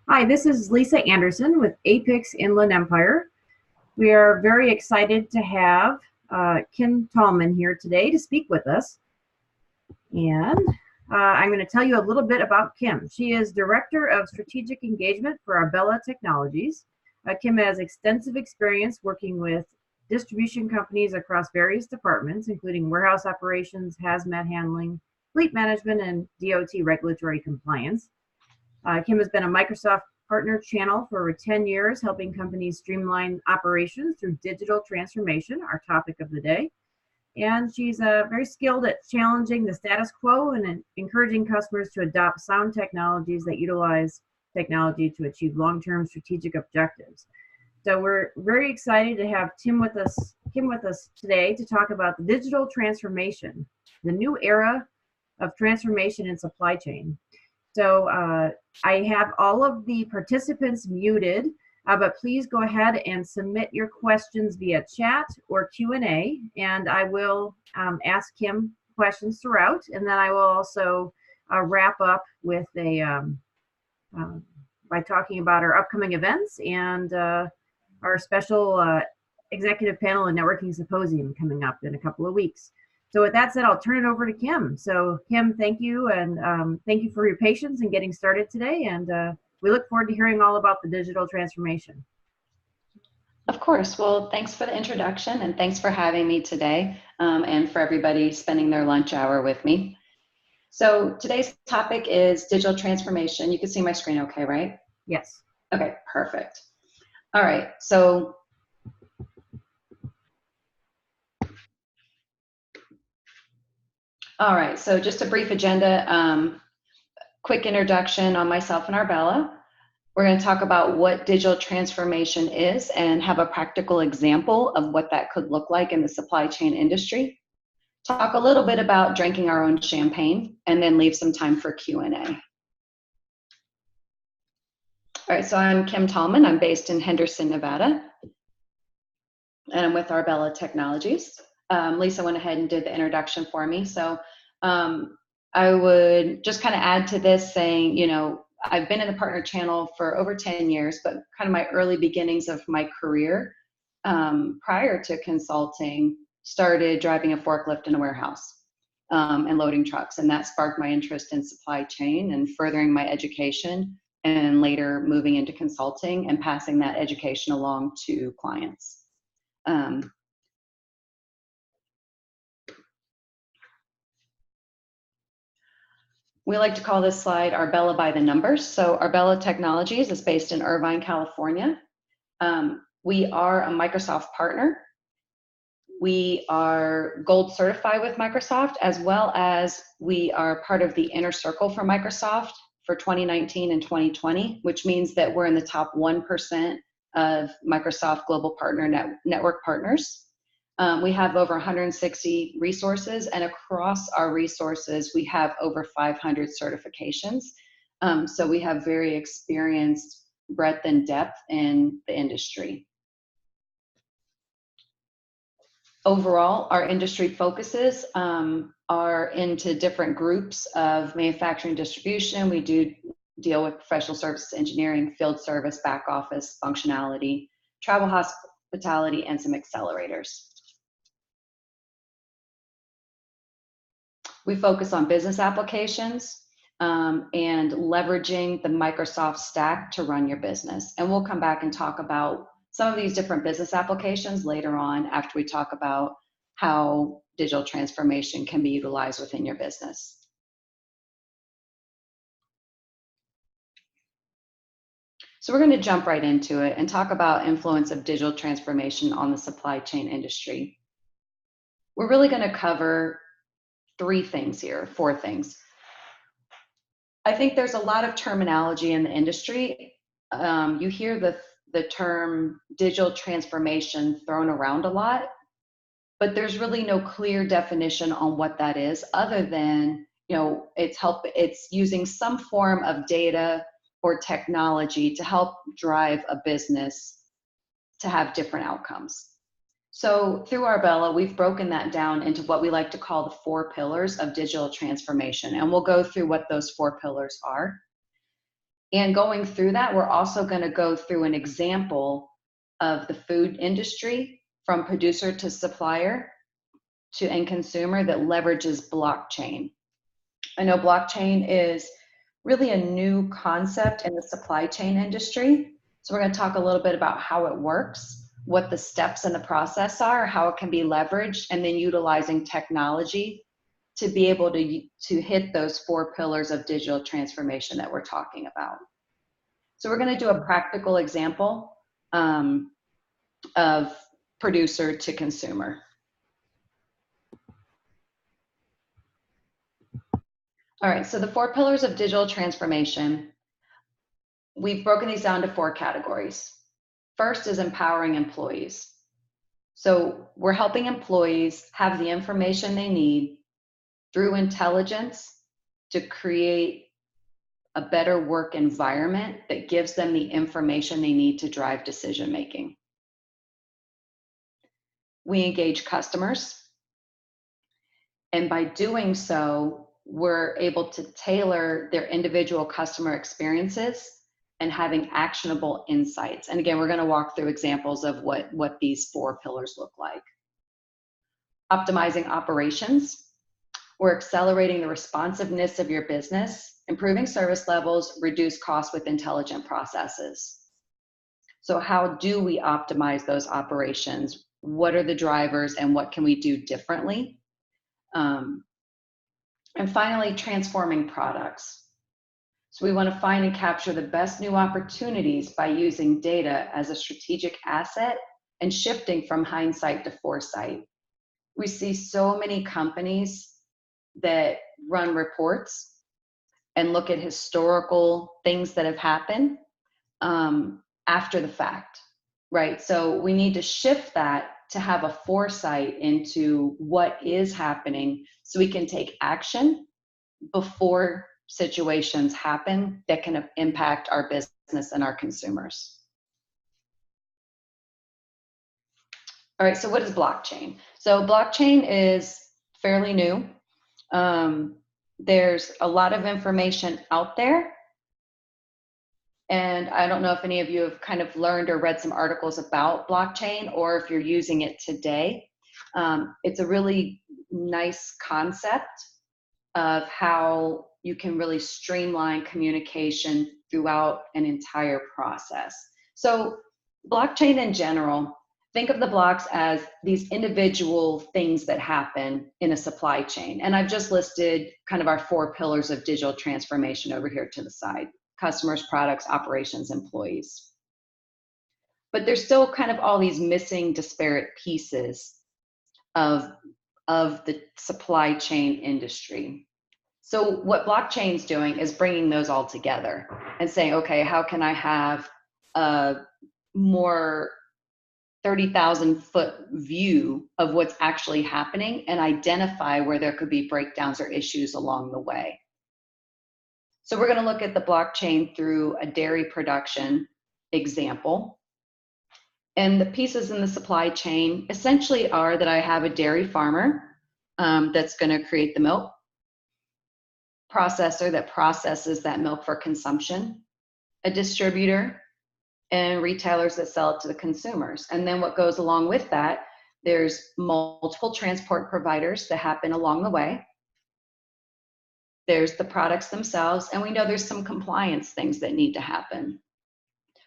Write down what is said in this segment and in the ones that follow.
Hi, this is Lisa Anderson with APICS Inland Empire. We are very excited to have Kim Tallman here today to speak with us. And I'm going to tell you a little bit about Kim. She is Director of Strategic Engagement for Arbella Technologies. Kim has extensive experience working with distribution companies across various departments, including warehouse operations, hazmat handling, fleet management, and DOT regulatory compliance. Kim has been a Microsoft partner channel for over 10 years, helping companies streamline operations through digital transformation, our topic of the day. And she's very skilled at challenging the status quo and encouraging customers to adopt sound technologies that utilize technology to achieve long-term strategic objectives. So we're very excited to have Kim with us today to talk about the digital transformation, the new era of transformation in supply chain. So I have all of the participants muted, but please go ahead and submit your questions via chat or Q&A, and I will ask Kim questions throughout, and then I will also wrap up with by talking about our upcoming events and our special executive panel and networking symposium coming up in a couple of weeks. So with that said, I'll turn it over to Kim. So Kim, thank you, and thank you for your patience in getting started today. And we look forward to hearing all about the digital transformation. Of course. Well, thanks for the introduction, and thanks for having me today, and for everybody spending their lunch hour with me. So today's topic is digital transformation. You can see my screen okay, right? Yes. Okay, perfect. All right, so just a brief agenda, quick introduction on myself and Arbella. We're going to talk about what digital transformation is and have a practical example of what that could look like in the supply chain industry. Talk a little bit about drinking our own champagne, and then leave some time for Q&A. All right, so I'm Kim Tallman. I'm based in Henderson, Nevada, and I'm with Arbella Technologies. Lisa went ahead and did the introduction for me. So I would just kind of add to this saying, you know, I've been in the partner channel for over 10 years, but kind of my early beginnings of my career prior to consulting started driving a forklift in a warehouse and loading trucks. And that sparked my interest in supply chain and furthering my education, and later moving into consulting and passing that education along to clients. We like to call this slide Arbella by the numbers. So Arbella Technologies is based in Irvine, California. We are a Microsoft partner. We are gold certified with Microsoft, as well as we are part of the inner circle for Microsoft for 2019 and 2020, which means that we're in the top 1% of Microsoft Global Partner Network partners. We have over 160 resources, and across our resources, we have over 500 certifications. So we have very experienced breadth and depth in the industry. Overall, our industry focuses are into different groups of manufacturing distribution. We do deal with professional services, engineering, field service, back office, functionality, travel, hospitality, and some accelerators. We focus on business applications and leveraging the Microsoft stack to run your business. And we'll come back and talk about some of these different business applications later on after we talk about how digital transformation can be utilized within your business. So we're going to jump right into it and talk about influence of digital transformation on the supply chain industry. We're really going to cover four things. I think there's a lot of terminology in the industry. You hear the term digital transformation thrown around a lot, but there's really no clear definition on what that is, other than, you know, it's using some form of data or technology to help drive a business to have different outcomes. So through Arbella, we've broken that down into what we like to call the 4 pillars of digital transformation, and we'll go through what those 4 pillars are. And going through that, we're also going to go through an example of the food industry from producer to supplier to end consumer that leverages blockchain. I know blockchain is really a new concept in the supply chain industry. So we're going to talk a little bit about how it works, what the steps in the process are, how it can be leveraged, and then utilizing technology to be able to hit those 4 pillars of digital transformation that we're talking about. So we're going to do a practical example of producer to consumer. All right, so the 4 pillars of digital transformation, we've broken these down to 4 categories. First is empowering employees. So we're helping employees have the information they need through intelligence to create a better work environment that gives them the information they need to drive decision making. We engage customers, and by doing so, we're able to tailor their individual customer experiences and having actionable insights. And again, we're going to walk through examples of what these 4 pillars look like. Optimizing operations. We're accelerating the responsiveness of your business, improving service levels, reduce costs with intelligent processes. So how do we optimize those operations? What are the drivers and what can we do differently? And finally, transforming products. So we want to find and capture the best new opportunities by using data as a strategic asset and shifting from hindsight to foresight. We see so many companies that run reports and look at historical things that have happened after the fact, right? So we need to shift that to have a foresight into what is happening so we can take action before situations happen that can impact our business and our consumers. All right, so what is blockchain? So blockchain is fairly new. There's a lot of information out there. And I don't know if any of you have kind of learned or read some articles about blockchain or if you're using it today. It's a really nice concept of how you can really streamline communication throughout an entire process. So blockchain in general, think of the blocks as these individual things that happen in a supply chain. And I've just listed kind of our 4 pillars of digital transformation over here to the side: customers, products, operations, employees. But there's still kind of all these missing disparate pieces of the supply chain industry. So what blockchain's doing is bringing those all together and saying, okay, how can I have a more 30,000 foot view of what's actually happening and identify where there could be breakdowns or issues along the way. So we're going to look at the blockchain through a dairy production example. And the pieces in the supply chain essentially are that I have a dairy farmer that's going to create the milk, processor that processes that milk for consumption, a distributor, and retailers that sell it to the consumers. And then what goes along with that, there's multiple transport providers that happen along the way. There's the products themselves, and we know there's some compliance things that need to happen.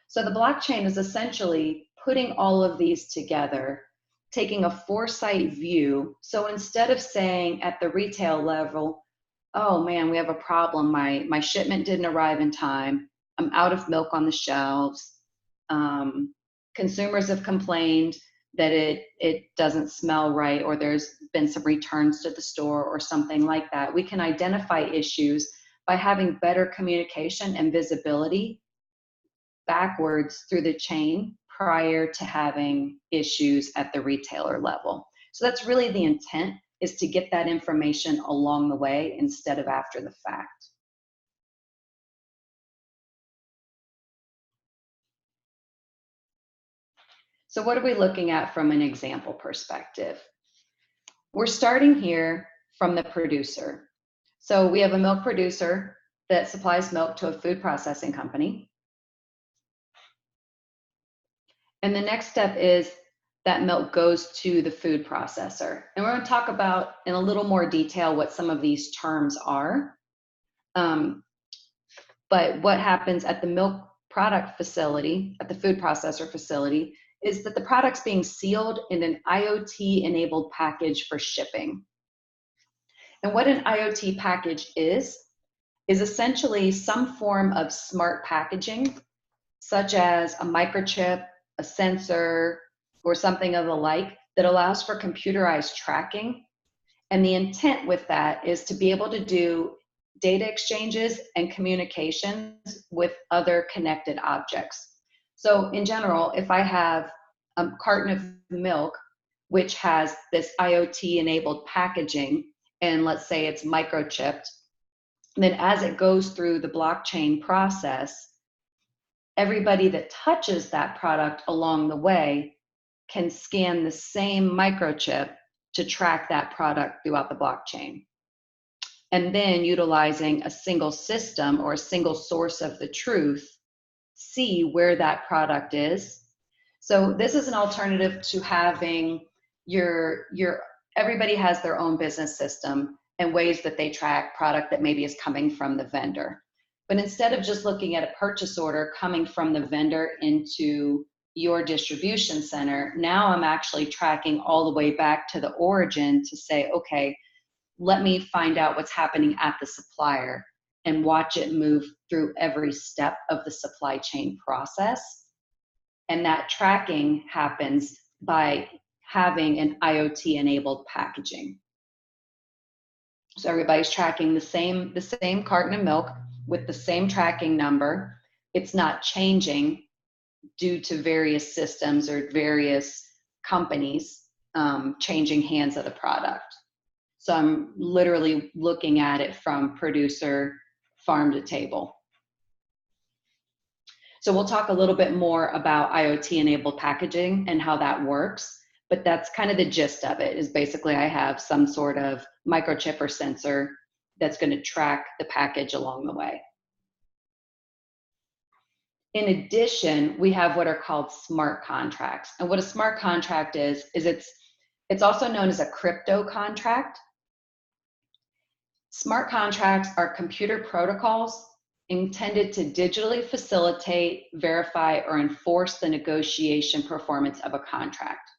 So the blockchain is essentially putting all of these together, taking a foresight view. So instead of saying at the retail level, oh man, we have a problem, my shipment didn't arrive in time, I'm out of milk on the shelves, consumers have complained that it doesn't smell right, or there's been some returns to the store or something like that. We can identify issues by having better communication and visibility backwards through the chain prior to having issues at the retailer level. So that's really the intent, is to get that information along the way instead of after the fact. So what are we looking at from an example perspective? We're starting here from the producer. So we have a milk producer that supplies milk to a food processing company. And the next step is that milk goes to the food processor. And we're going to talk about in a little more detail what some of these terms are. But what happens at the milk product facility, at the food processor facility, is that the product's being sealed in an IoT-enabled package for shipping. And what an IoT package is essentially some form of smart packaging, such as a microchip, a sensor, or something of the like, that allows for computerized tracking. And the intent with that is to be able to do data exchanges and communications with other connected objects. So in general, if I have a carton of milk, which has this IoT-enabled packaging, and let's say it's microchipped, then as it goes through the blockchain process, everybody that touches that product along the way can scan the same microchip to track that product throughout the blockchain. And then utilizing a single system or a single source of the truth, see where that product is. So this is an alternative to having everybody has their own business system and ways that they track product that maybe is coming from the vendor. But instead of just looking at a purchase order coming from the vendor into your distribution center, now I'm actually tracking all the way back to the origin to say, okay, let me find out what's happening at the supplier and watch it move through every step of the supply chain process. And that tracking happens by having an IoT-enabled packaging. So everybody's tracking the same carton of milk with the same tracking number. It's not changing due to various systems or various companies changing hands of the product. So I'm literally looking at it from producer, farm to table. So we'll talk a little bit more about IoT-enabled packaging and how that works, but that's kind of the gist of it, is basically I have some sort of microchip or sensor that's going to track the package along the way. In addition, we have what are called smart contracts. And what a smart contract is it's also known as a crypto contract. Smart contracts are computer protocols intended to digitally facilitate, verify, or enforce the negotiation performance of a contract.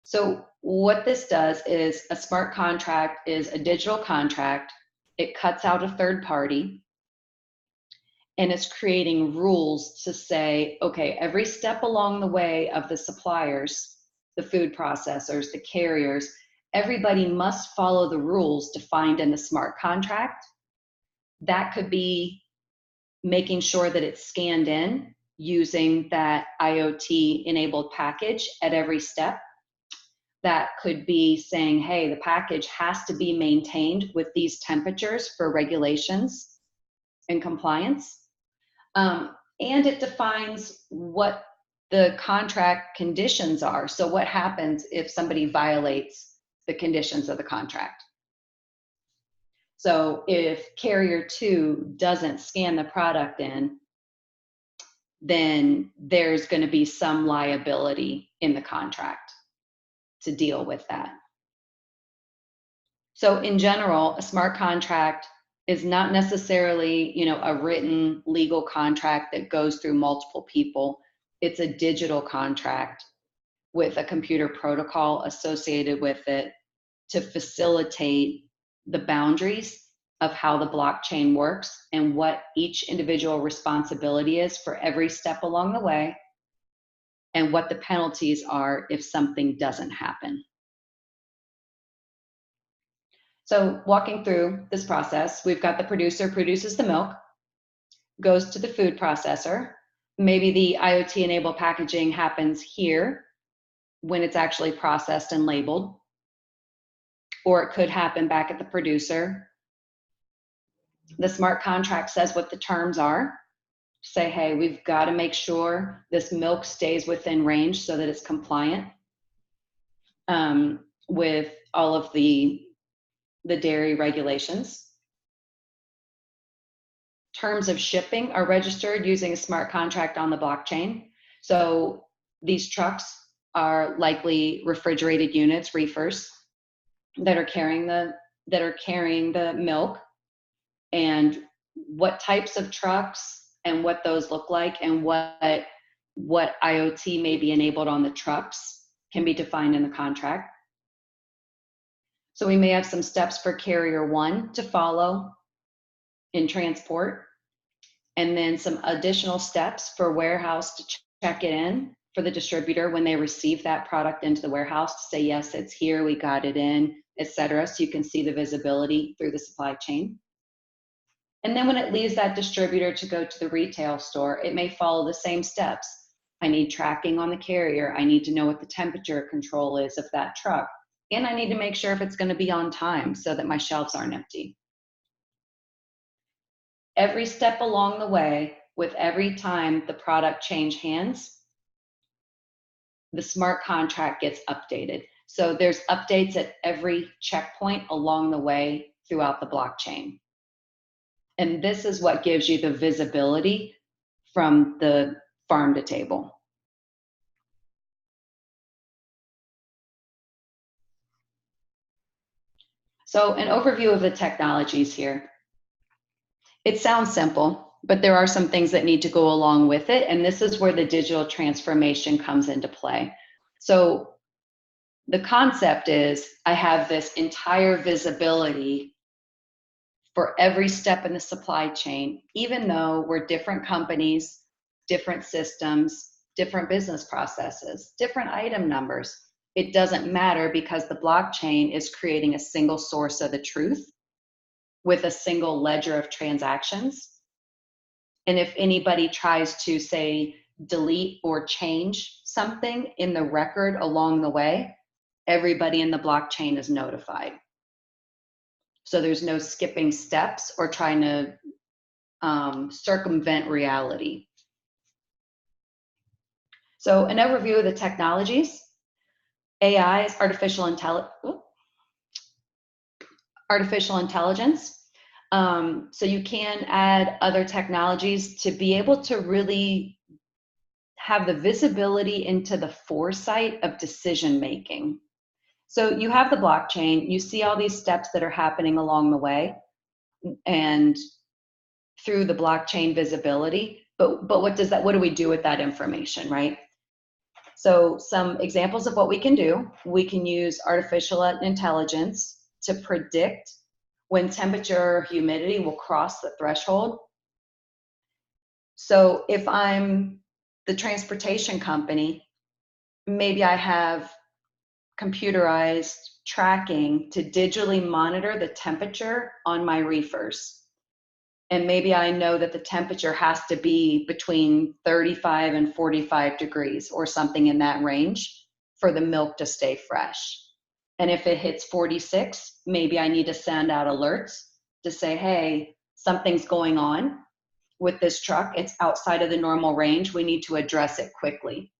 So what this does is a smart contract is a digital contract. It cuts out a third party, and it's creating rules to say, okay, every step along the way of the suppliers, the food processors, the carriers, everybody must follow the rules defined in the smart contract. That could be making sure that it's scanned in using that IoT-enabled package at every step. That could be saying, hey, the package has to be maintained with these temperatures for regulations and compliance. And it defines what the contract conditions are. So what happens if somebody violates the conditions of the contract? So if carrier 2 doesn't scan the product in, then there's going to be some liability in the contract to deal with that. So in general, a smart contract is not necessarily, a written legal contract that goes through multiple people. It's a digital contract with a computer protocol associated with it to facilitate the boundaries of how the blockchain works and what each individual responsibility is for every step along the way, and what the penalties are if something doesn't happen. So walking through this process, we've got the producer produces the milk, goes to the food processor. Maybe the IoT-enabled packaging happens here when it's actually processed and labeled, or it could happen back at the producer. The smart contract says what the terms are. Say, hey, we've got to make sure this milk stays within range so that it's compliant with all of the dairy regulations. terms of shipping are registered using a smart contract on the blockchain. So these trucks are likely refrigerated units, reefers, that are carrying the milk, and what types of trucks and what those look like and what IoT may be enabled on the trucks can be defined in the contract. So we may have some steps for carrier 1 to follow in transport, and then some additional steps for warehouse to check it in for the distributor when they receive that product into the warehouse to say, yes, it's here, we got it in, etc. So you can see the visibility through the supply chain. And then when it leaves that distributor to go to the retail store, it may follow the same steps. I need tracking on the carrier. I need to know what the temperature control is of that truck. And I need to make sure if it's going to be on time so that my shelves aren't empty. Every step along the way, with every time the product change hands, the smart contract gets updated. So there's updates at every checkpoint along the way throughout the blockchain. And this is what gives you the visibility from the farm to table. So an overview of the technologies here. It sounds simple, but there are some things that need to go along with it. And this is where the digital transformation comes into play. So the concept is I have this entire visibility for every step in the supply chain, even though we're different companies, different systems, different business processes, different item numbers. It doesn't matter because the blockchain is creating a single source of the truth with a single ledger of transactions. And if anybody tries to, say, delete or change something in the record along the way, everybody in the blockchain is notified. So there's no skipping steps or trying to circumvent reality. So an overview of the technologies. AI is artificial intelligence. So you can add other technologies to be able to really have the visibility into the foresight of decision making. So you have the blockchain, you see all these steps that are happening along the way and through the blockchain visibility, but what do we do with that information, right? So some examples of what we can do, we can use artificial intelligence to predict when temperature or humidity will cross the threshold. So if I'm the transportation company, maybe I have computerized tracking to digitally monitor the temperature on my reefers. And maybe I know that the temperature has to be between 35 and 45 degrees or something in that range for the milk to stay fresh. And if it hits 46, maybe I need to send out alerts to say, hey, something's going on with this truck. It's outside of the normal range. We need to address it quickly.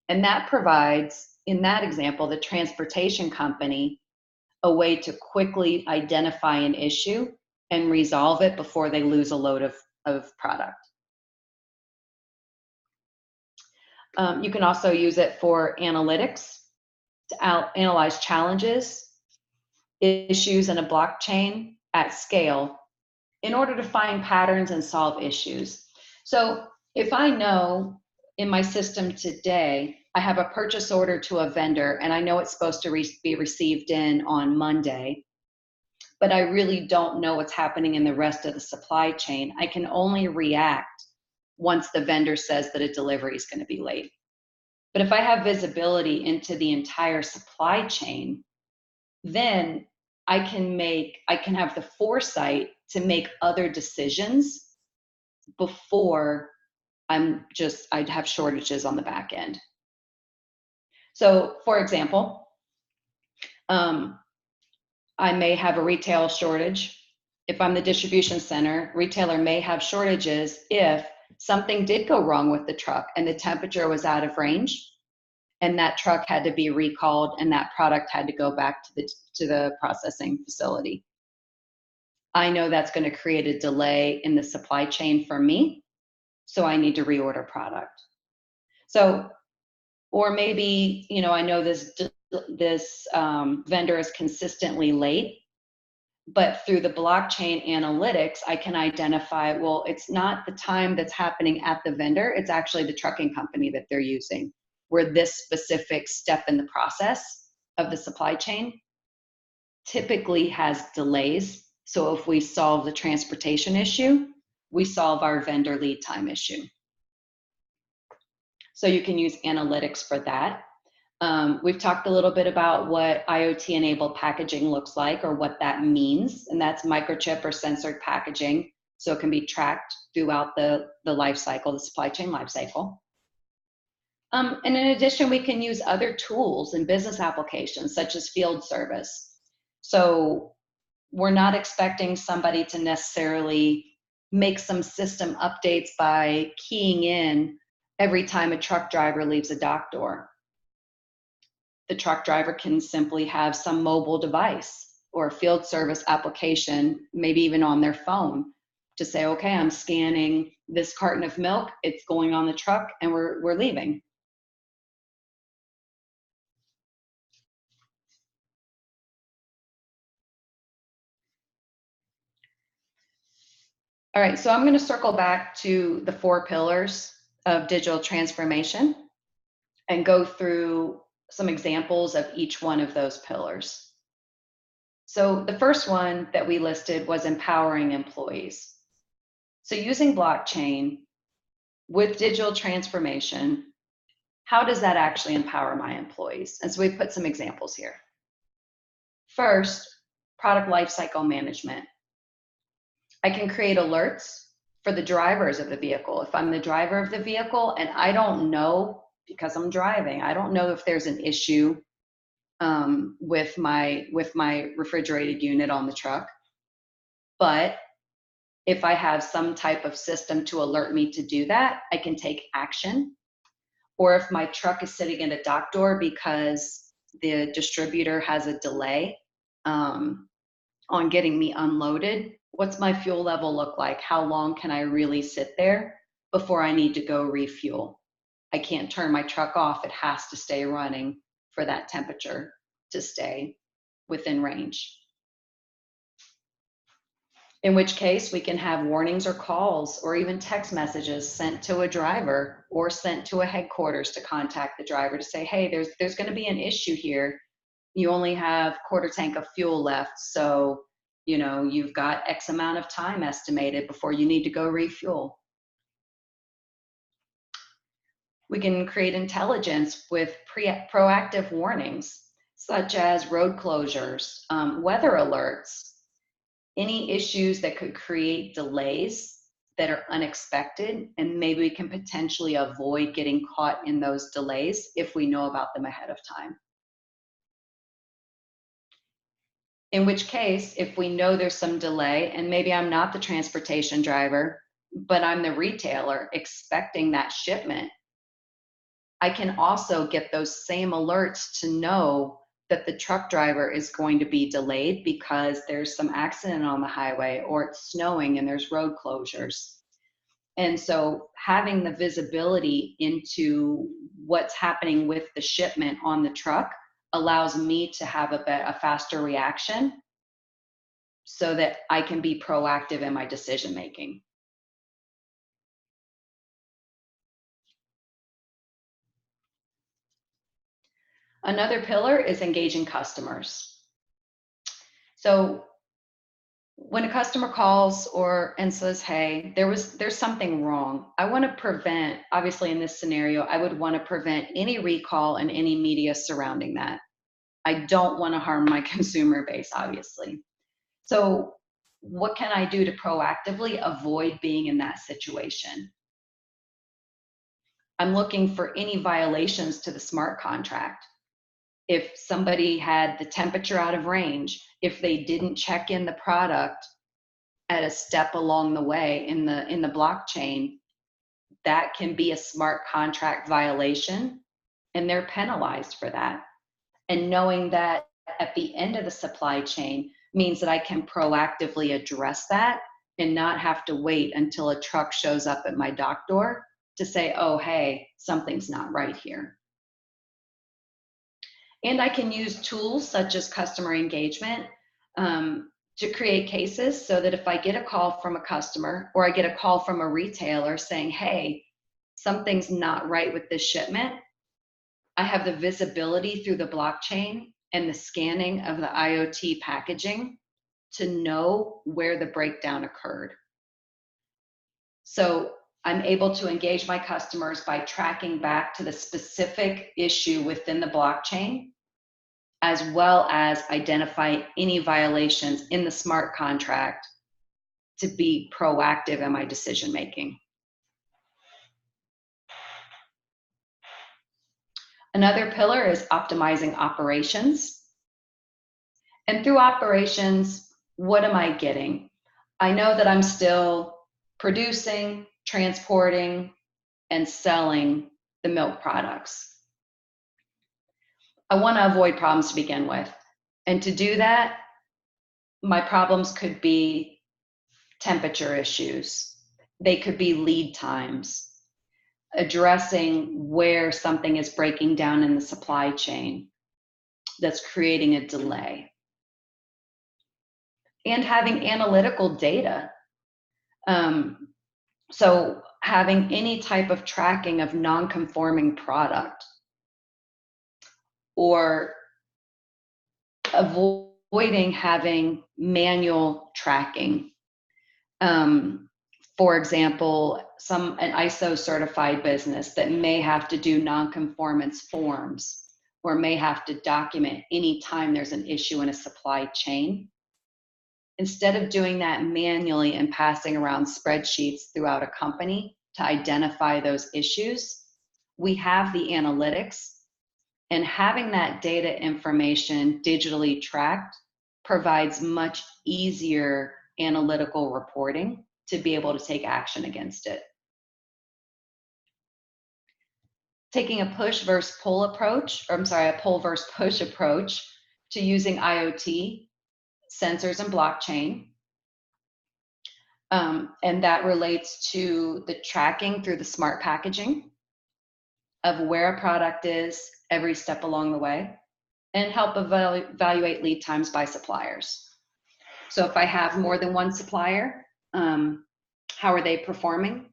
And that provides, in that example, the transportation company a way to quickly identify an issue and resolve it before they lose a load of product. You can also use it for analytics to analyze challenges, issues in a blockchain at scale in order to find patterns and solve issues. So if I know in my system today, I have a purchase order to a vendor and I know it's supposed to be received in on Monday, but I really don't know what's happening in the rest of the supply chain, I can only react once the vendor says that a delivery is going to be late. But if I have visibility into the entire supply chain, then I can have the foresight to make other decisions before I'd have shortages on the back end. So for example, I may have a retail shortage. If I'm the distribution center, retailer may have shortages if something did go wrong with the truck and the temperature was out of range and that truck had to be recalled and that product had to go back to the processing facility. I know that's going to create a delay in the supply chain for me, so I need to reorder product. So, or maybe, I know this vendor is consistently late, but through the blockchain analytics, I can identify, well, it's not the time that's happening at the vendor, it's actually the trucking company that they're using, where this specific step in the process of the supply chain typically has delays. So if we solve the transportation issue, we solve our vendor lead time issue. So you can use analytics for that. We've talked a little bit about what IoT-enabled packaging looks like, or what that means, and that's microchip or sensored packaging, so it can be tracked throughout the life cycle, the supply chain life cycle. And in addition, we can use other tools and business applications, such as field service. So we're not expecting somebody to necessarily make some system updates by keying in every time a truck driver leaves a dock door. The truck driver can simply have some mobile device or a field service application, maybe even on their phone, to say, okay, I'm scanning this carton of milk, it's going on the truck, and we're leaving. All right, so I'm going to circle back to the 4 pillars of digital transformation and go through some examples of each one of those pillars. So the first one that we listed was empowering employees. So using blockchain with digital transformation, how does that actually empower my employees? And so we put some examples here. First, product lifecycle management. I can create alerts for the drivers of the vehicle. If I'm the driver of the vehicle and I don't know, because I'm driving, I don't know if there's an issue with my refrigerated unit on the truck. But if I have some type of system to alert me to do that, I can take action. Or if my truck is sitting in a dock door because the distributor has a delay on getting me unloaded, what's my fuel level look like? How long can I really sit there before I need to go refuel? I can't turn my truck off. It has to stay running for that temperature to stay within range. In which case we can have warnings or calls or even text messages sent to a driver or sent to a headquarters to contact the driver to say, hey, there's going to be an issue here. You only have quarter tank of fuel left, so you've got X amount of time estimated before you need to go refuel. We can create intelligence with proactive warnings, such as road closures, weather alerts, any issues that could create delays that are unexpected, and maybe we can potentially avoid getting caught in those delays if we know about them ahead of time. In which case, if we know there's some delay, and maybe I'm not the transportation driver, but I'm the retailer expecting that shipment, I can also get those same alerts to know that the truck driver is going to be delayed because there's some accident on the highway, or it's snowing and there's road closures. And so having the visibility into what's happening with the shipment on the truck allows me to have a faster reaction so that I can be proactive in my decision making. Another pillar is engaging customers. So when a customer calls and says, hey, there's something wrong, I want to prevent, obviously in this scenario, I would want to prevent any recall and any media surrounding that. I don't want to harm my consumer base, obviously. So what can I do to proactively avoid being in that situation? I'm looking for any violations to the smart contract. If somebody had the temperature out of range, if they didn't check in the product at a step along the way in the blockchain, that can be a smart contract violation, and they're penalized for that. And knowing that at the end of the supply chain, means that I can proactively address that and not have to wait until a truck shows up at my dock door to say, oh, hey, something's not right here. And I can use tools such as customer engagement to create cases so that if I get a call from a customer or I get a call from a retailer saying, hey, something's not right with this shipment, I have the visibility through the blockchain and the scanning of the IoT packaging to know where the breakdown occurred. So I'm able to engage my customers by tracking back to the specific issue within the blockchain, as well as identify any violations in the smart contract to be proactive in my decision making. Another pillar is optimizing operations. And through operations, what am I getting? I know that I'm still producing, transporting, and selling the milk products. I want to avoid problems to begin with. And to do that, my problems could be temperature issues. They could be lead times, addressing where something is breaking down in the supply chain that's creating a delay, and having analytical data. So having any type of tracking of non-conforming product, or avoiding having manual tracking. For example, an ISO certified business that may have to do non-conformance forms or may have to document any time there's an issue in a supply chain. Instead of doing that manually and passing around spreadsheets throughout a company to identify those issues, we have the analytics, and having that data information digitally tracked provides much easier analytical reporting to be able to take action against it. Taking a push versus pull approach, or I'm sorry, a pull versus push approach to using IoT, sensors, and blockchain. And that relates to the tracking through the smart packaging of where a product is every step along the way, and help evaluate lead times by suppliers. So if I have more than one supplier, how are they performing?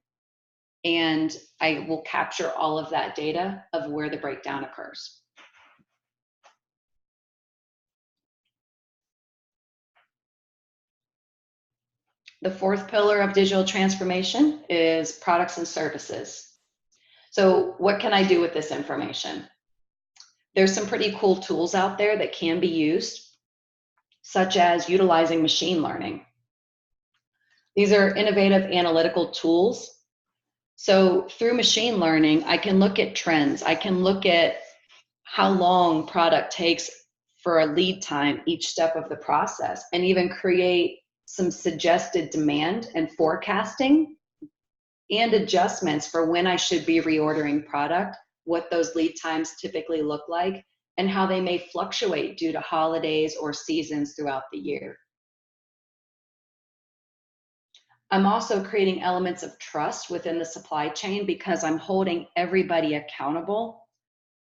And I will capture all of that data of where the breakdown occurs. The fourth pillar of digital transformation is products and services. So what can I do with this information? There's some pretty cool tools out there that can be used, such as utilizing machine learning. These are innovative analytical tools. So through machine learning, I can look at trends. I can look at how long product takes for a lead time each step of the process, and even create some suggested demand and forecasting and adjustments for when I should be reordering product, what those lead times typically look like, and how they may fluctuate due to holidays or seasons throughout the year. I'm also creating elements of trust within the supply chain because I'm holding everybody accountable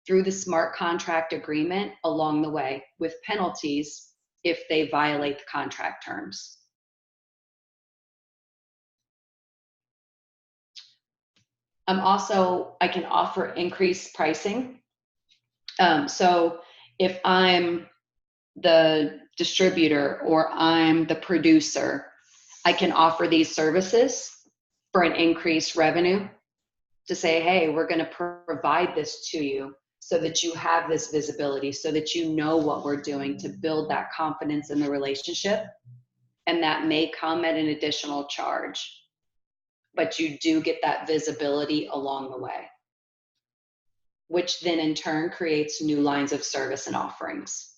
through the smart contract agreement along the way, with penalties if they violate the contract terms. I can offer increased pricing. So if I'm the distributor or I'm the producer, I can offer these services for an increased revenue to say, hey, we're going to provide this to you so that you have this visibility, so that you know what we're doing to build that confidence in the relationship. And that may come at an additional charge, but you do get that visibility along the way, which then in turn creates new lines of service and offerings.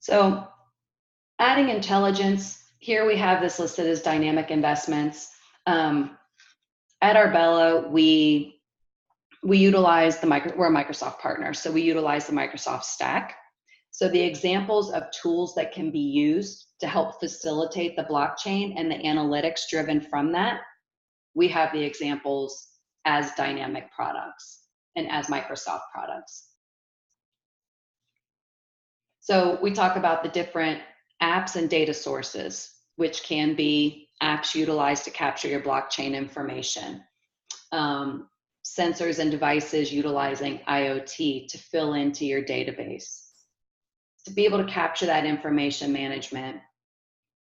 So adding intelligence, here we have this listed as dynamic investments. At Arbella, we utilize we're a Microsoft partner, so we utilize the Microsoft stack. So the examples of tools that can be used to help facilitate the blockchain and the analytics driven from that, we have the examples as dynamic products and as Microsoft products. So we talk about the different apps and data sources, which can be apps utilized to capture your blockchain information. Sensors and devices utilizing IoT to fill into your database. To be able to capture that information management,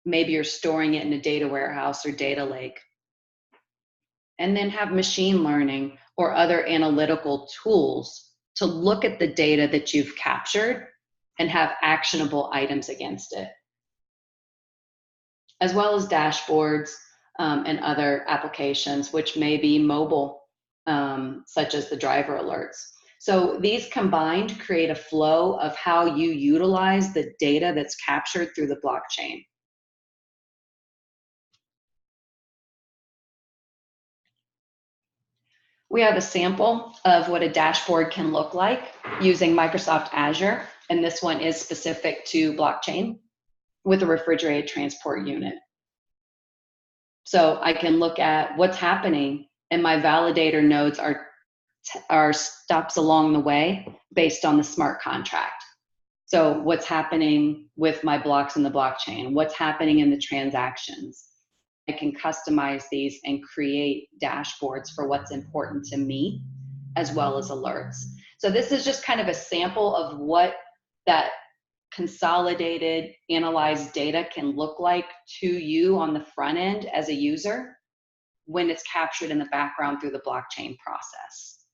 maybe you're storing it in a data warehouse or data lake. And then have machine learning or other analytical tools to look at the data that you've captured and have actionable items against it, as well as dashboards and other applications, which may be mobile, such as the driver alerts. So these combined create a flow of how you utilize the data that's captured through the blockchain. We have a sample of what a dashboard can look like using Microsoft Azure, and this one is specific to blockchain with a refrigerated transport unit. So I can look at what's happening, and my validator nodes are stops along the way based on the smart contract. So what's happening with my blocks in the blockchain, what's happening in the transactions. I can customize these and create dashboards for what's important to me, as well as alerts. So this is just kind of a sample of what that consolidated, analyzed data can look like to you on the front end as a user when it's captured in the background through the blockchain process.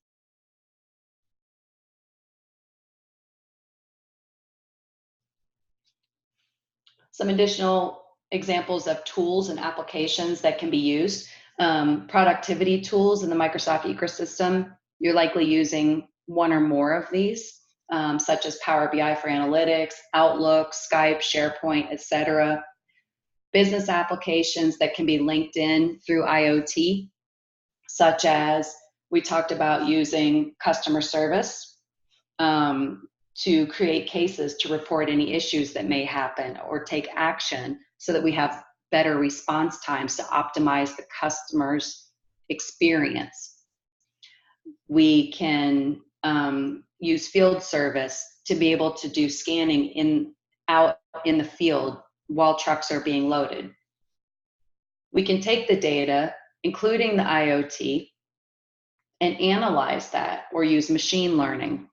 Some additional examples of tools and applications that can be used. Productivity tools in the Microsoft ecosystem, you're likely using one or more of these, such as Power BI for analytics, Outlook, Skype, SharePoint, etc. Business applications that can be linked in through IoT, such as we talked about using customer service to create cases to report any issues that may happen or take action so that we have better response times to optimize the customer's experience. We can use field service to be able to do scanning out in the field while trucks are being loaded. We can take the data, including the IoT, and analyze that or use machine learning.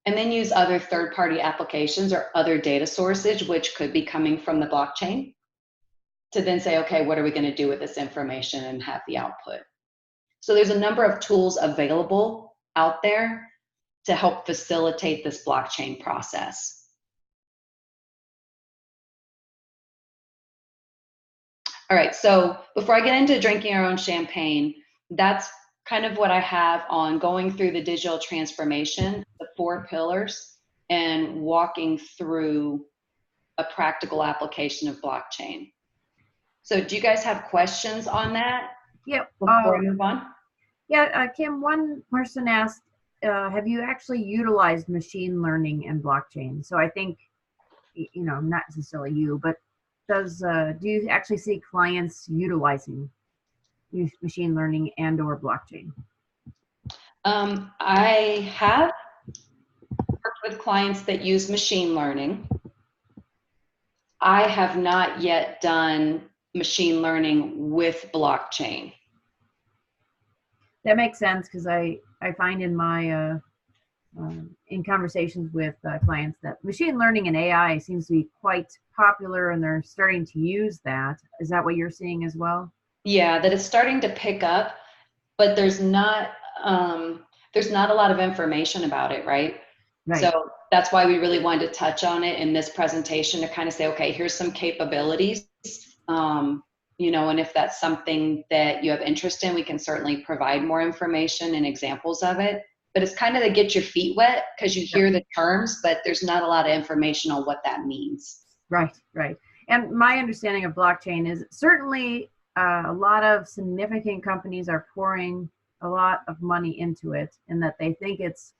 And then use other third-party applications or other data sources, which could be coming from the blockchain, to then say, okay, what are we going to do with this information and have the output? So there's a number of tools available out there to help facilitate this blockchain process. All right, so before I get into drinking our own champagne, that's kind of what I have on going through the digital transformation, the 4 pillars, and walking through a practical application of blockchain. So do you guys have questions on that? Yep. Before we move on? Yeah, Kim, one person asked, have you actually utilized machine learning and blockchain? So I think, you know, not necessarily you, but do you actually see clients utilizing machine learning and or blockchain? I have worked with clients that use machine learning. I have not yet done machine learning with blockchain. That makes sense, because I find in my in conversations with clients that machine learning and AI seems to be quite popular, and they're starting to use that. Is that what you're seeing as well? Yeah, that it's starting to pick up, but there's not a lot of information about it, right? Right. So that's why we really wanted to touch on it in this presentation, to kind of say, okay, here's some capabilities, you know, and if that's something that you have interest in, we can certainly provide more information and examples of it. But it's kind of to get your feet wet, because you hear the terms, but there's not a lot of information on what that means. Right, right. And my understanding of blockchain is certainly a lot of significant companies are pouring a lot of money into it, and that they think it's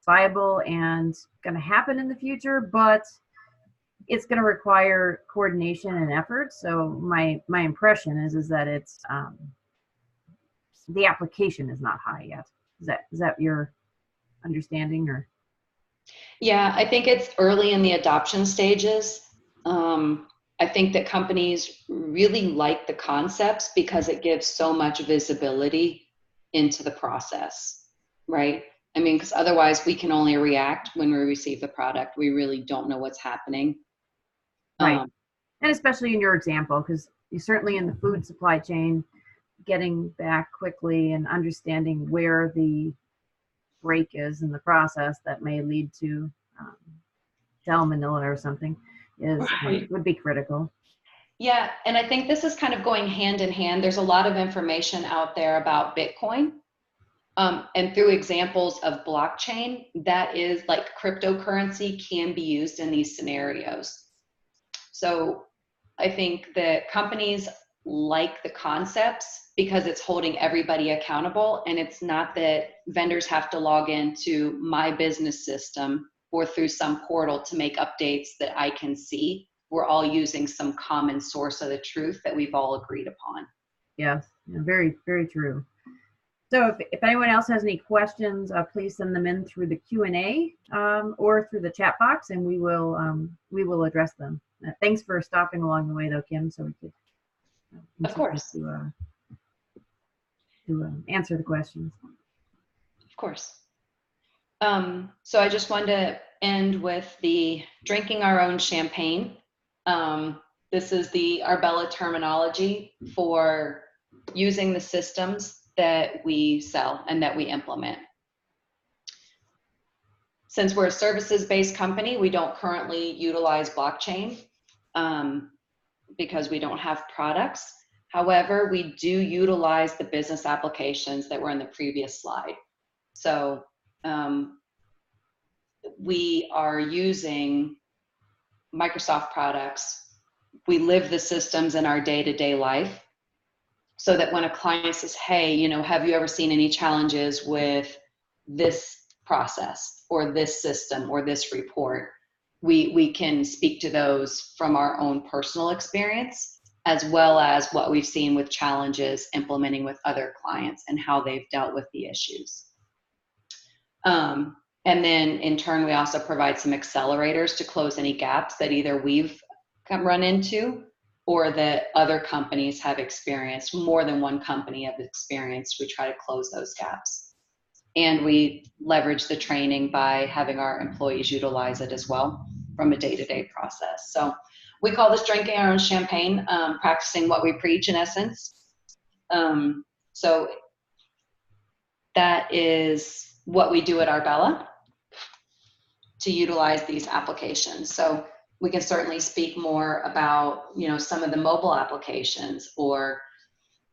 viable and going to happen in the future, but it's going to require coordination and effort. So my impression is that it's the application is not high yet. Is that your understanding? Or Yeah, I think it's early in the adoption stages. I think that companies really like the concepts because it gives so much visibility into the process, right? I mean, because otherwise we can only react when we receive the product. We really don't know what's happening. right, and especially in your example, because you certainly in the food supply chain, getting back quickly and understanding where the break is in the process that may lead to salmonella or something is Right. would be critical. Yeah, and I think this is kind of going hand in hand. There's a lot of information out there about Bitcoin. And through examples of blockchain, that is like cryptocurrency can be used in these scenarios. So I think that companies like the concepts because it's holding everybody accountable, and it's not that vendors have to log into my business system or through some portal to make updates that I can see. We're all using some common source of the truth that we've all agreed upon. Yes, yeah, very, very true. So if anyone else has any questions, please send them in through the Q&A or through the chat box, and we will address them. Thanks for stopping along the way, though, Kim, so we could Of course. to answer the questions. Of course. So I just wanted to end with the drinking our own champagne. This is the Arbella terminology for using the systems that we sell and that we implement. Since we're a services-based company, we don't currently utilize blockchain because we don't have products. However, we do utilize the business applications that were in the previous slide. So we are using Microsoft products. We live the systems in our day-to-day life, so that when a client says, hey, you know, have you ever seen any challenges with this process or this system or this report, we can speak to those from our own personal experience, as well as what we've seen with challenges implementing with other clients and how they've dealt with the issues. And then in turn, we also provide some accelerators to close any gaps that either we've run into or that other companies have experienced. More than one company have experienced. We try to close those gaps. And we leverage the training by having our employees utilize it as well from a day-to-day process. So we call this drinking our own champagne, practicing what we preach in essence. So that is what we do at Arbella to utilize these applications. So we can certainly speak more about, you know, some of the mobile applications or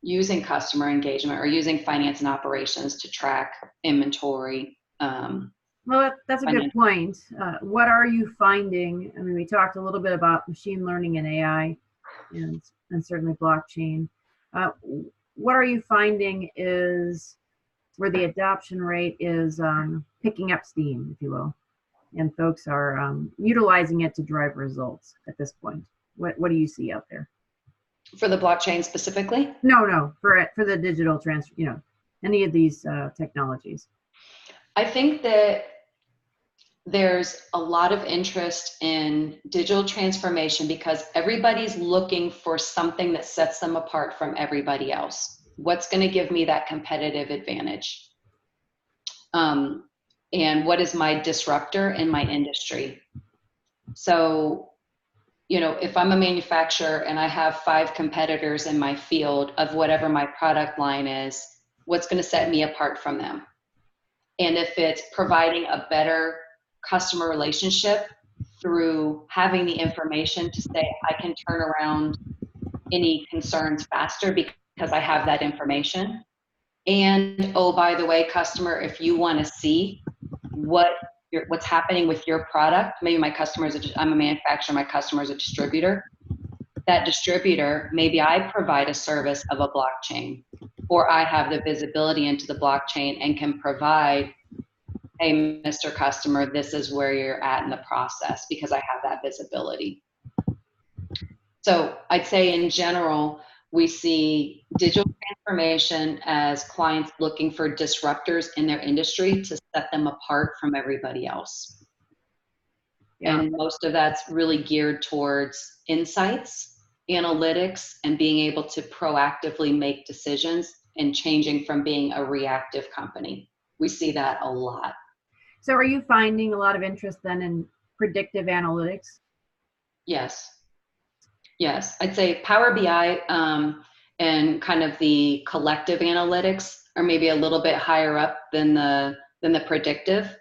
using customer engagement or using finance and operations to track inventory. Well, that's a good point. What are you finding? I mean, we talked a little bit about machine learning and AI and certainly blockchain. What are you finding is where the adoption rate is picking up steam, if you will, and folks are utilizing it to drive results at this point? What do you see out there? For the blockchain specifically? No, for the digital transfer, you know, any of these technologies. I think that there's a lot of interest in digital transformation because everybody's looking for something that sets them apart from everybody else. What's going to give me that competitive advantage? And what is my disruptor in my industry? So, you know, if I'm a manufacturer and I have 5 competitors in my field of whatever my product line is, what's going to set me apart from them? And if it's providing a better customer relationship through having the information to say, I can turn around any concerns faster because I have that information. And, oh, by the way, customer, if you want to see what's happening with your product, maybe my customer is I'm a manufacturer, my customer is a distributor, that distributor, maybe I provide a service of a blockchain, or I have the visibility into the blockchain and can provide, hey, Mr. Customer, this is where you're at in the process because I have that visibility. So I'd say in general, we see digital transformation as clients looking for disruptors in their industry to set them apart from everybody else. Yeah. And most of that's really geared towards insights, analytics, and being able to proactively make decisions and changing from being a reactive company. We see that a lot. So are you finding a lot of interest then in predictive analytics? Yes. Yes, I'd say Power BI and kind of the collective analytics are maybe a little bit higher up than the predictive.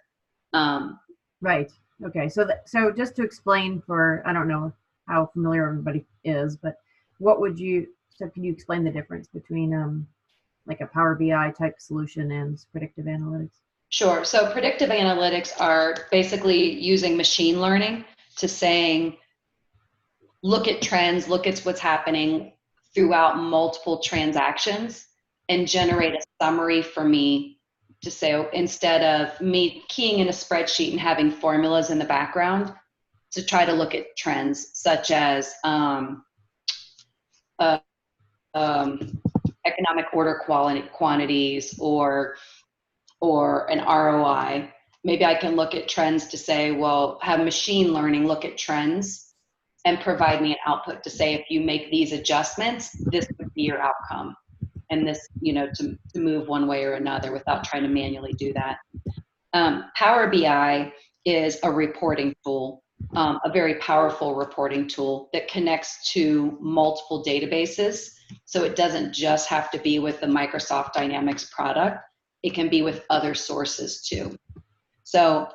Right. Okay. So just to explain for, I don't know how familiar everybody is, but can you explain the difference between like a Power BI type solution and predictive analytics? Sure. So predictive analytics are basically using machine learning to saying, look at trends, look at what's happening throughout multiple transactions and generate a summary for me to say, instead of me keying in a spreadsheet and having formulas in the background, to try to look at trends such as economic order quantities or an ROI. Maybe I can look at trends to say, well, have machine learning look at trends and provide me an output to say, if you make these adjustments, this would be your outcome. And this, to move one way or another without trying to manually do that. Power BI is a reporting tool, a very powerful reporting tool that connects to multiple databases. So it doesn't just have to be with the Microsoft Dynamics product. It can be with other sources too. So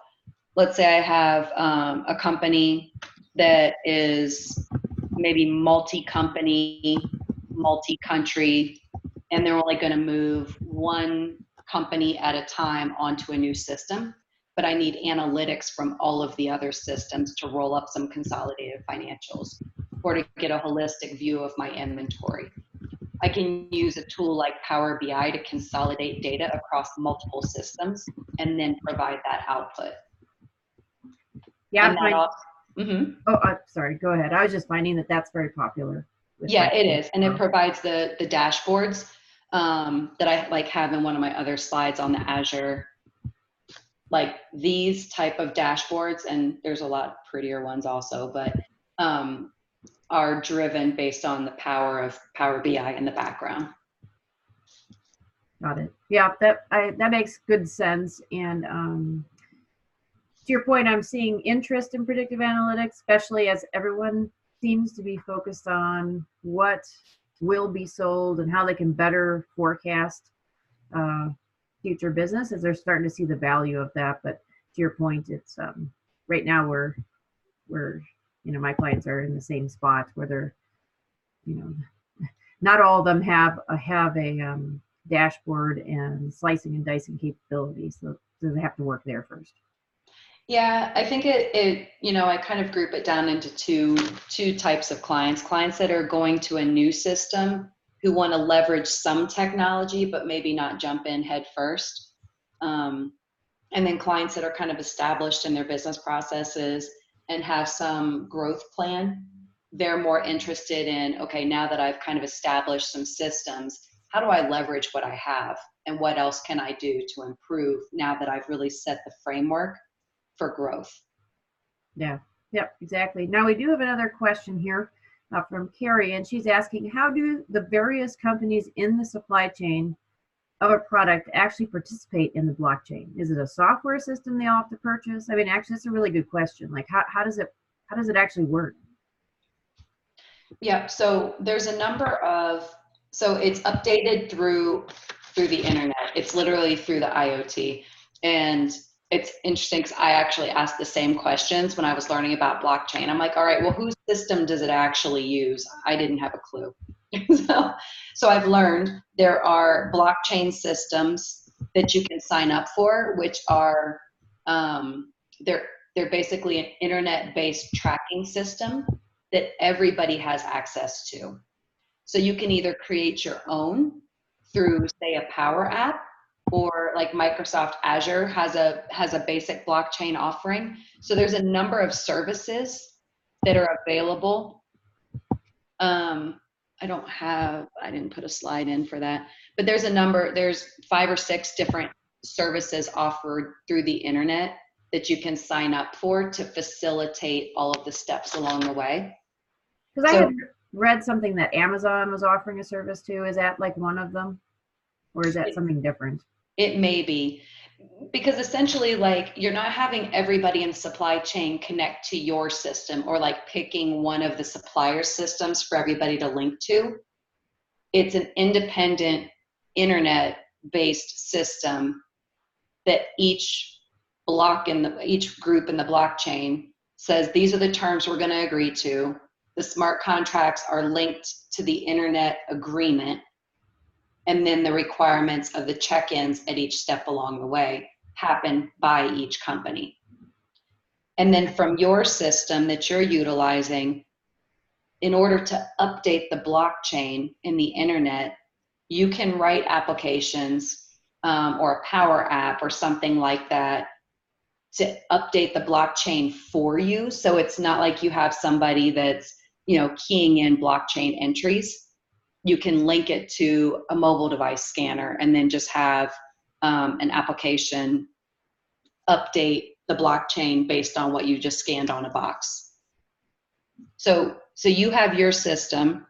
let's say I have a company that is maybe multi-company, multi-country, and they're only going to move one company at a time onto a new system. But I need analytics from all of the other systems to roll up some consolidated financials or to get a holistic view of my inventory. I can use a tool like Power BI to consolidate data across multiple systems and then provide that output. Yeah. Sorry, go ahead. I was just finding that that's very popular. Yeah, it is. And it provides the dashboards that I have in one of my other slides on the Azure. Like these type of dashboards, and there's a lot prettier ones also, but are driven based on the power of Power BI in the background. Got it. Yeah, that makes good sense. And to your point, I'm seeing interest in predictive analytics, especially as everyone seems to be focused on what will be sold and how they can better forecast future business, as they're starting to see the value of that. But to your point, it's right now we're my clients are in the same spot where they're not all of them have a dashboard and slicing and dicing capabilities, so they have to work there first. Yeah, I think I kind of group it down into two types of clients that are going to a new system who want to leverage some technology, but maybe not jump in head first. And then clients that are kind of established in their business processes and have some growth plan. They're more interested in, okay, now that I've kind of established some systems, how do I leverage what I have and what else can I do to improve now that I've really set the framework for growth? Yeah, yep, exactly. Now we do have another question here from Carrie, and she's asking, how do the various companies in the supply chain of a product actually participate in the blockchain? Is it a software system they all have to purchase? I mean, actually, that's a really good question. Like, how does it actually work? Yeah, so there's a number of, so it's updated through the internet. It's literally through the IoT. And it's interesting because I actually asked the same questions when I was learning about blockchain. I'm like, all right, well, whose system does it actually use? I didn't have a clue. So I've learned there are blockchain systems that you can sign up for, which are, they're basically an internet-based tracking system that everybody has access to. So you can either create your own through, say, a Power App, or like Microsoft Azure has a basic blockchain offering. So there's a number of services that are available. I didn't put a slide in for that, but there's 5 or 6 different services offered through the internet that you can sign up for to facilitate all of the steps along the way. Because I had read something that Amazon was offering a service too. Is that like one of them? Or is that something different? It may be. Because essentially, like, you're not having everybody in the supply chain connect to your system, or like picking one of the supplier systems for everybody to link to. It's an independent internet-based system that each group in the blockchain says, these are the terms we're going to agree to. The smart contracts are linked to the internet agreement, and then the requirements of the check-ins at each step along the way happen by each company. And then from your system that you're utilizing, in order to update the blockchain in the internet, you can write applications or a Power App or something like that to update the blockchain for you. So it's not like you have somebody that's, keying in blockchain entries. You can link it to a mobile device scanner and then just have an application update the blockchain based on what you just scanned on a box. So you have your system,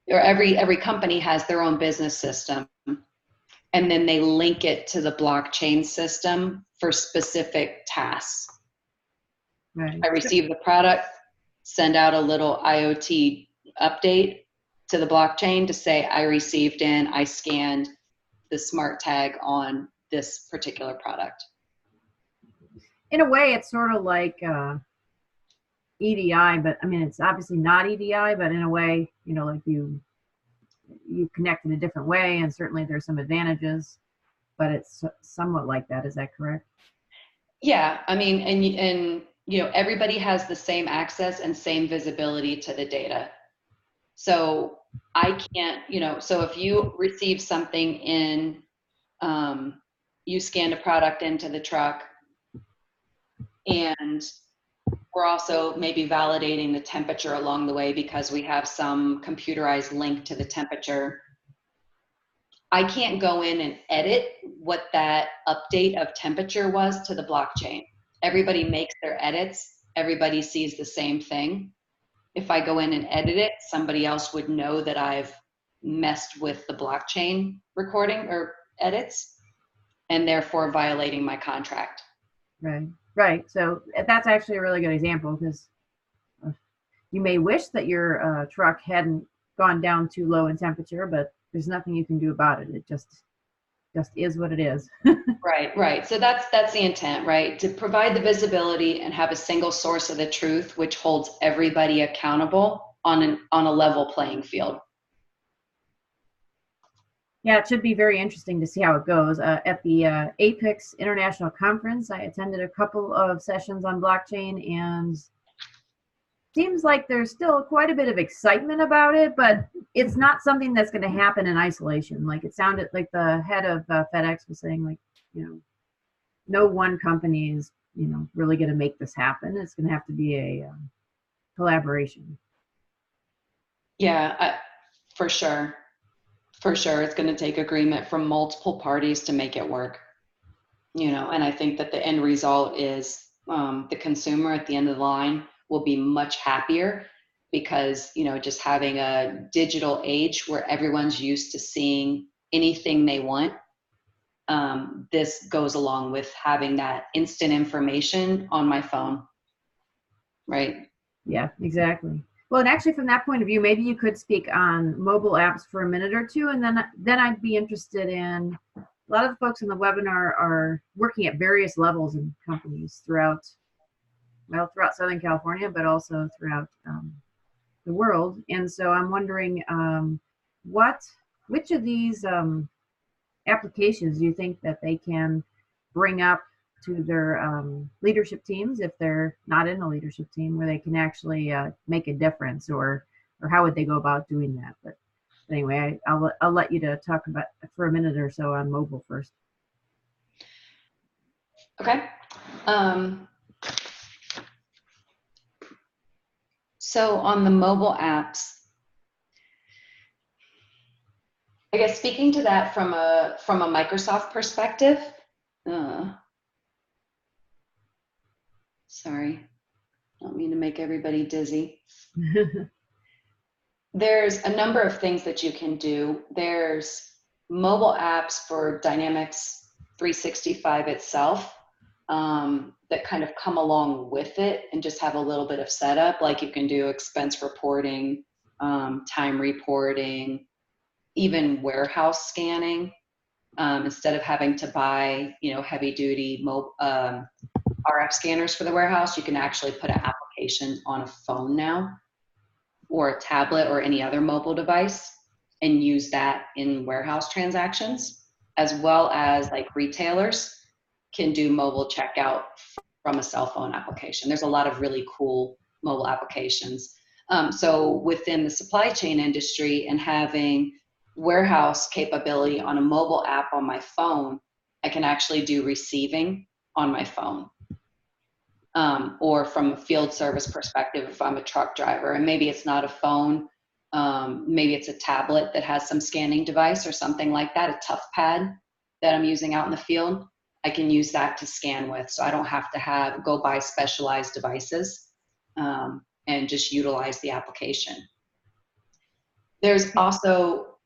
or every company has their own business system, and then they link it to the blockchain system for specific tasks. Right. I receive the product, send out a little IoT update to the blockchain to say I received and I scanned the smart tag on this particular product. In a way, it's sort of like EDI, but I mean, it's obviously not EDI, but in a way, like you connect in a different way, and certainly there's some advantages, but it's somewhat like that. Is that correct? Yeah, I mean, and everybody has the same access and same visibility to the data. So I can't, so if you receive something in, you scanned a product into the truck, and we're also maybe validating the temperature along the way because we have some computerized link to the temperature. I can't go in and edit what that update of temperature was to the blockchain. Everybody makes their edits. Everybody sees the same thing. If I go in and edit it, somebody else would know that I've messed with the blockchain recording or edits, and therefore violating my contract. Right. So that's actually a really good example, because you may wish that your truck hadn't gone down too low in temperature, but there's nothing you can do about it. It just is what it is. Right. So that's the intent, right? To provide the visibility and have a single source of the truth, which holds everybody accountable on a level playing field. Yeah, it should be very interesting to see how it goes. At the APICS International Conference, I attended a couple of sessions on blockchain, and seems like there's still quite a bit of excitement about it, but it's not something that's going to happen in isolation. Like, it sounded like the head of FedEx was saying, like, no one company is, really going to make this happen. It's going to have to be a collaboration. Yeah, for sure. For sure, it's going to take agreement from multiple parties to make it work. And I think that the end result is the consumer at the end of the line will be much happier, because, just having a digital age where everyone's used to seeing anything they want, this goes along with having that instant information on my phone, right? Yeah, exactly. Well, and actually, from that point of view, maybe you could speak on mobile apps for a minute or two, and then I'd be interested in, a lot of the folks in the webinar are working at various levels in companies throughout Southern California, but also throughout the world. And so I'm wondering, which of these applications do you think that they can bring up to their leadership teams if they're not in a leadership team, where they can actually make a difference, or how would they go about doing that? But anyway, I'll let you to talk about for a minute or so on mobile first. Okay. So on the mobile apps, I guess speaking to that from a Microsoft perspective, sorry, I don't mean to make everybody dizzy. There's a number of things that you can do. There's mobile apps for Dynamics 365 itself that kind of come along with it and just have a little bit of setup. Like you can do expense reporting, time reporting, even warehouse scanning. Instead of having to buy, heavy duty RF scanners for the warehouse, you can actually put an application on a phone now, or a tablet or any other mobile device, and use that in warehouse transactions, as well as like retailers can do mobile checkout from a cell phone application. There's a lot of really cool mobile applications. So within the supply chain industry and having warehouse capability on a mobile app on my phone, I can actually do receiving on my phone. Or from a field service perspective, if I'm a truck driver, and maybe it's not a phone, maybe it's a tablet that has some scanning device or something like that, a tough pad that I'm using out in the field, I can use that to scan with. So I don't have to go buy specialized devices and just utilize the application. There's also,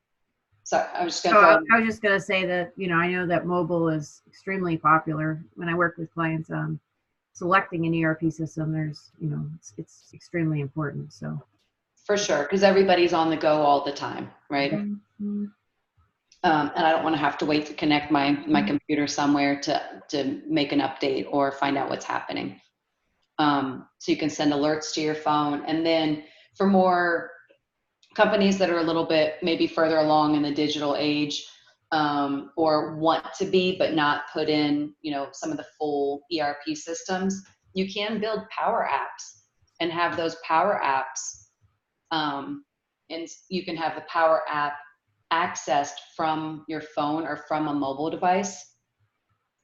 sorry, I was just going to say that, I know that mobile is extremely popular. When I work with clients on selecting an ERP system, there's, it's extremely important. So for sure, because everybody's on the go all the time, right? Mm-hmm. And I don't want to have to wait to connect my computer somewhere to make an update or find out what's happening. So you can send alerts to your phone. And then for more companies that are a little bit maybe further along in the digital age, or want to be but not put in, some of the full ERP systems, you can build power apps and have those power apps, and you can have the power app accessed from your phone or from a mobile device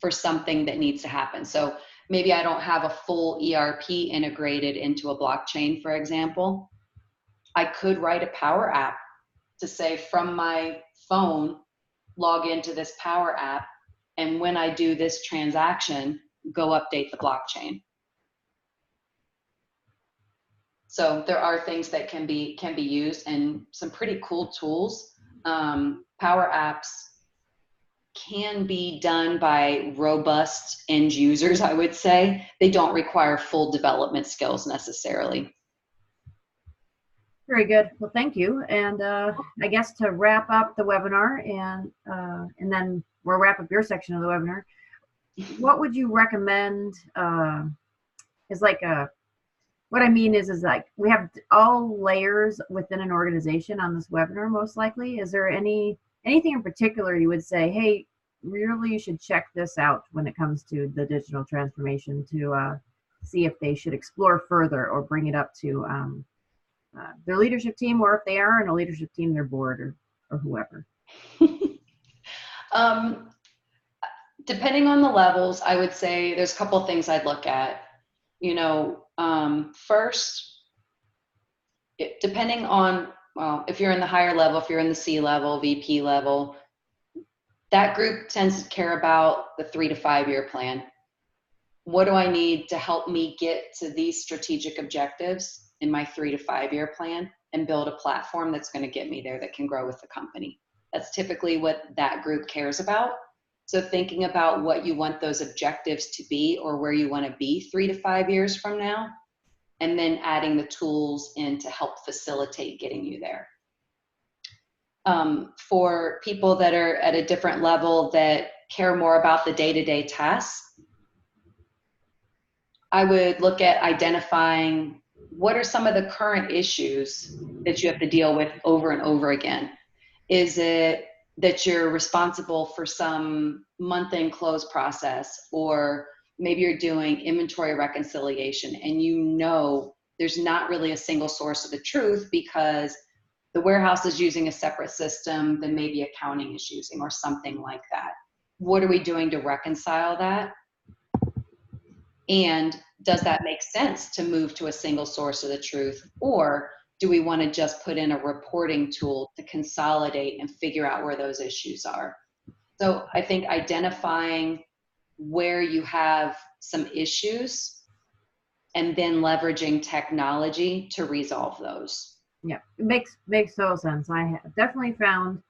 for something that needs to happen. So maybe I don't have a full ERP integrated into a blockchain, for example. I could write a power app to say from my phone, log into this power app, and when I do this transaction, go update the blockchain. So there are things that can be used, and some pretty cool tools. Power apps can be done by robust end users, I would say. They don't require full development skills necessarily. Very good. Well, thank you. And I guess to wrap up the webinar, and then we'll wrap up your section of the webinar, what would you recommend is like what I mean is like we have all layers within an organization on this webinar, most likely. Is there anything in particular you would say, hey, really you should check this out when it comes to the digital transformation, to see if they should explore further or bring it up to their leadership team, or if they are in a leadership team, their board or whoever? Depending on the levels, I would say there's a couple of things I'd look at. First, depending on, well, if you're in the higher level, if you're in the C level, VP level, that group tends to care about the 3 to 5 year plan. What do I need to help me get to these strategic objectives in my 3 to 5 year plan, and build a platform that's going to get me there that can grow with the company? That's typically what that group cares about. So thinking about what you want those objectives to be, or where you want to be 3 to 5 years from now, and then adding the tools in to help facilitate getting you there. For people that are at a different level that care more about the day-to-day tasks, I would look at identifying what are some of the current issues that you have to deal with over and over again. Is it that you're responsible for some month-end close process, or maybe you're doing inventory reconciliation and you know there's not really a single source of the truth because the warehouse is using a separate system than maybe accounting is using or something like that. What are we doing to reconcile that? And does that make sense to move to a single source of the truth? Or do we want to just put in a reporting tool to consolidate and figure out where those issues are? So I think identifying where you have some issues and then leveraging technology to resolve those. Yeah, it makes total sense. I have definitely found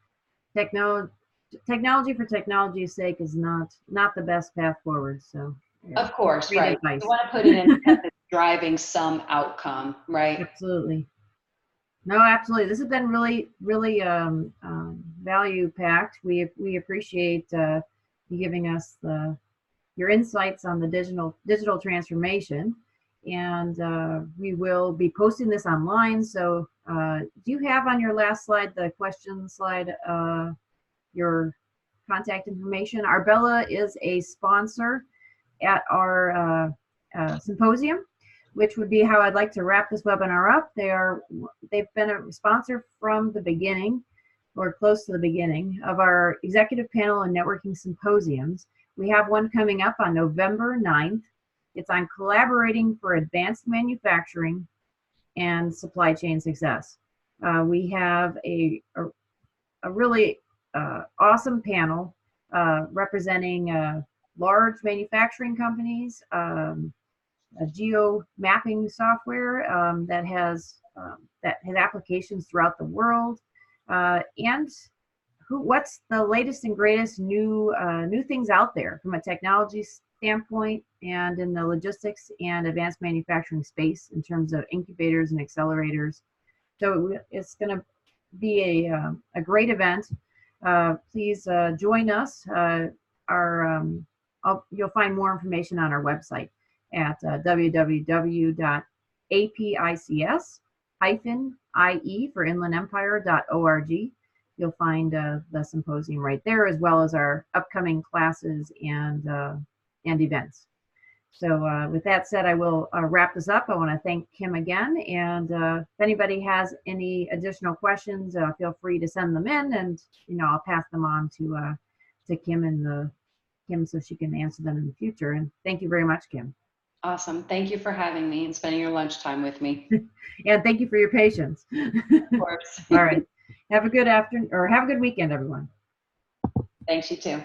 technology for technology's sake is not the best path forward. So yeah, Of course, great right. advice. You want to put it in because it's driving some outcome, right? Absolutely. No, absolutely. This has been really, really value packed. We appreciate you giving us your insights on the digital transformation, and we will be posting this online. So, do you have on your last slide, the question slide, your contact information? Arbella is a sponsor at our symposium, which would be how I'd like to wrap this webinar up. They've been a sponsor from the beginning, or close to the beginning, of our executive panel and networking symposiums. We have one coming up on November 9th. It's on collaborating for advanced manufacturing and supply chain success. We have a really awesome panel representing large manufacturing companies, a geo mapping software that has applications throughout the world, and what's the latest and greatest new things out there from a technology standpoint and in the logistics and advanced manufacturing space in terms of incubators and accelerators. So it's going to be a great event. Please join us. You'll find more information on our website at www.apics-IE for inlandempire.org. You'll find the symposium right there, as well as our upcoming classes and events. So with that said, I will wrap this up. I want to thank Kim again, and if anybody has any additional questions, feel free to send them in, and I'll pass them on to Kim so she can answer them in the future. And thank you very much, Kim. Awesome. Thank you for having me and spending your lunchtime with me. And thank you for your patience. Of course. All right. Have a good afternoon, or have a good weekend, everyone. Thanks, you too.